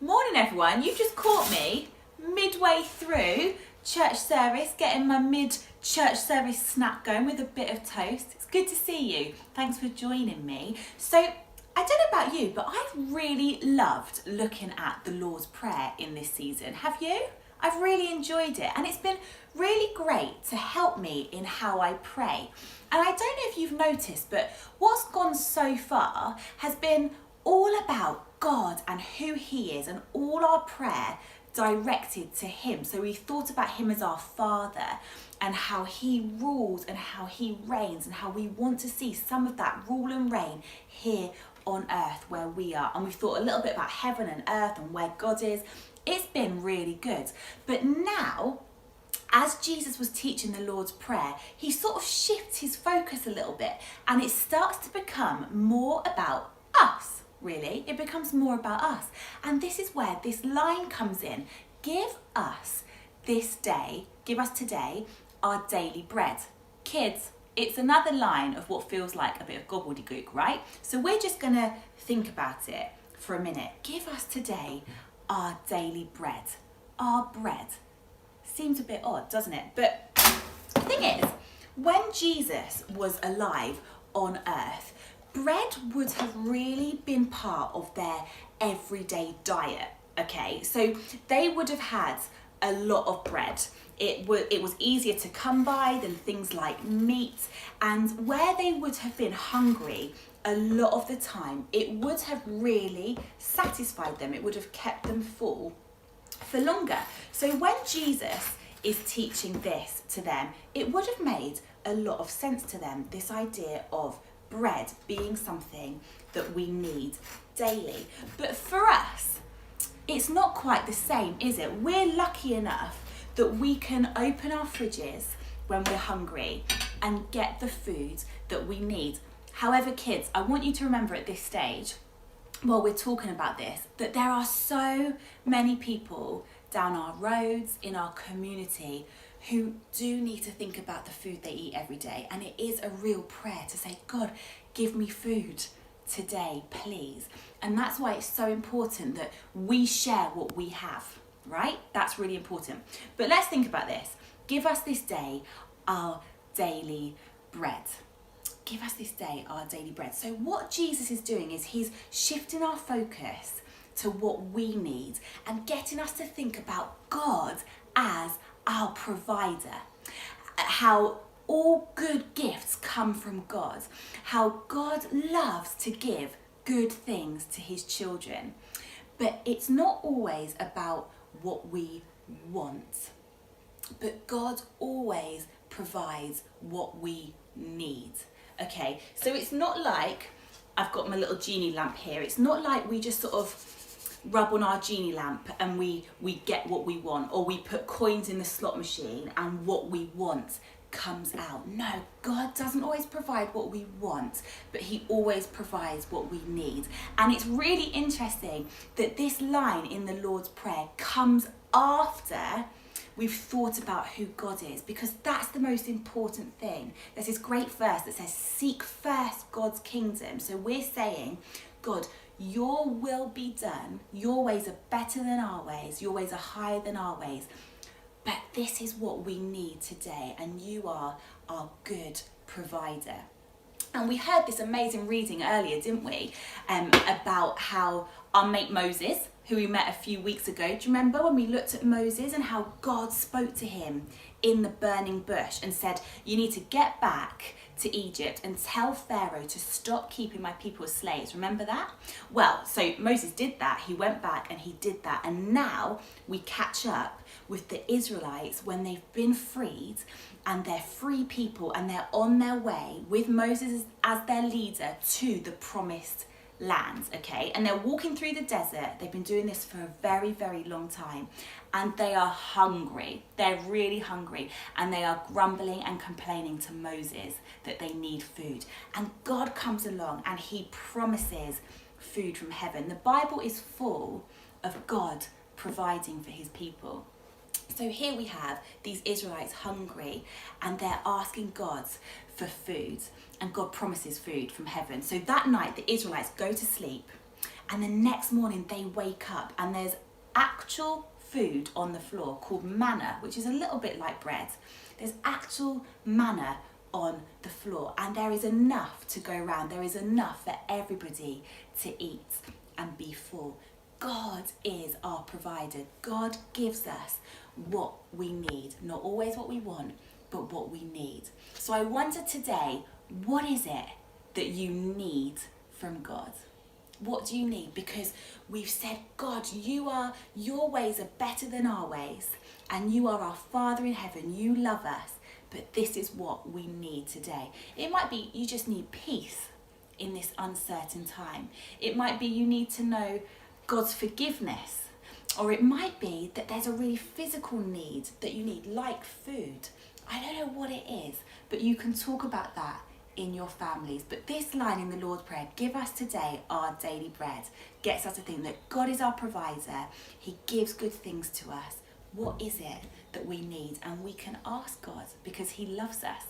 Morning everyone, you've just caught me midway through church service, getting my mid-church service snack going with a bit of toast. It's good to see you. Thanks for joining me. So, I don't know about you, but I've really loved looking at the Lord's Prayer in this season. Have you? I've really enjoyed it, and it's been really great to help me in how I pray. And I don't know if you've noticed, but what's gone so far has been all about God and who He is, and all our prayer directed to Him. So we thought about Him as our Father and how He rules and how He reigns and how we want to see some of that rule and reign here on earth where we are. And we thought a little bit about heaven and earth and where God is. It's been really good. But now, as Jesus was teaching the Lord's Prayer, He sort of shifts His focus a little bit, and it starts to become more about us. Really, it becomes more about us. And this is where this line comes in. Give us this day, give us today our daily bread. Kids, it's another line of what feels like a bit of gobbledygook, right? So we're just going to think about it for a minute. Give us today our daily bread. Our bread. Seems a bit odd, doesn't it? But the thing is, when Jesus was alive on earth, bread would have really been part of their everyday diet, okay? So they would have had a lot of bread. It was easier to come by than things like meat, and where they would have been hungry a lot of the time, it would have really satisfied them. It would have kept them full for longer. So when Jesus is teaching this to them, it would have made a lot of sense to them, this idea of bread being something that we need daily. But for us, it's not quite the same, is it? We're lucky enough that we can open our fridges when we're hungry and get the food that we need. However, kids, I want you to remember at this stage, while we're talking about this, that there are so many people down our roads, in our community, who do need to think about the food they eat every day. And it is a real prayer to say, God, give me food today, please. And that's why it's so important that we share what we have, right? That's really important. But let's think about this. Give us this day our daily bread. Give us this day our daily bread. So what Jesus is doing is He's shifting our focus to what we need and getting us to think about God as our provider, how all good gifts come from God, how God loves to give good things to His children. But it's not always about what we want, but God always provides what we need. Okay, so it's not like I've got my little genie lamp here. It's not like we just sort of rub on our genie lamp and we get what we want, or we put coins in the slot machine and what we want comes out. No, God doesn't always provide what we want, but He always provides what we need. And it's really interesting that this line in the Lord's Prayer comes after we've thought about who God is, because that's the most important thing. There's this great verse that says, seek first God's kingdom. So we're saying, God, your will be done. Your ways are better than our ways. Your ways are higher than our ways. But this is what we need today, and you are our good provider. And we heard this amazing reading earlier, didn't we? About how our mate Moses, who we met a few weeks ago, do you remember when we looked at Moses and how God spoke to him in the burning bush and said, you need to get back to Egypt and tell Pharaoh to stop keeping my people as slaves. Remember that? Well, so Moses did that. He went back and he did that. And now we catch up with the Israelites when they've been freed, and they're free people, and they're on their way with Moses as their leader to the promised land, okay? And they're walking through the desert. They've been doing this for a very, very long time, and they are hungry. They're really hungry, and they are grumbling and complaining to Moses that they need food. And God comes along and He promises food from heaven. The Bible is full of God providing for His people. So here we have these Israelites hungry, and they're asking God for food, and God promises food from heaven. So that night the Israelites go to sleep, And the next morning they wake up and there's actual food on the floor called manna, which is a little bit like bread. There's actual manna on the floor, and there is enough to go around. There is enough for everybody to eat and be full. God is our provider. God gives us what we need, not always what we want, but what we need. So I wonder today, what is it that you need from God? What do you need? Because we've said, God, your ways are better than our ways, and you are our Father in heaven. You love us, but this is what we need today. It might be you just need peace in this uncertain time. It might be you need to know God's forgiveness, or it might be that there's a really physical need that you need, like food. I don't know what it is, but you can talk about that in your families. But this line in the Lord's Prayer, give us today our daily bread, gets us to think that God is our provider. He gives good things to us. What is it that we need? And we can ask God because he loves us.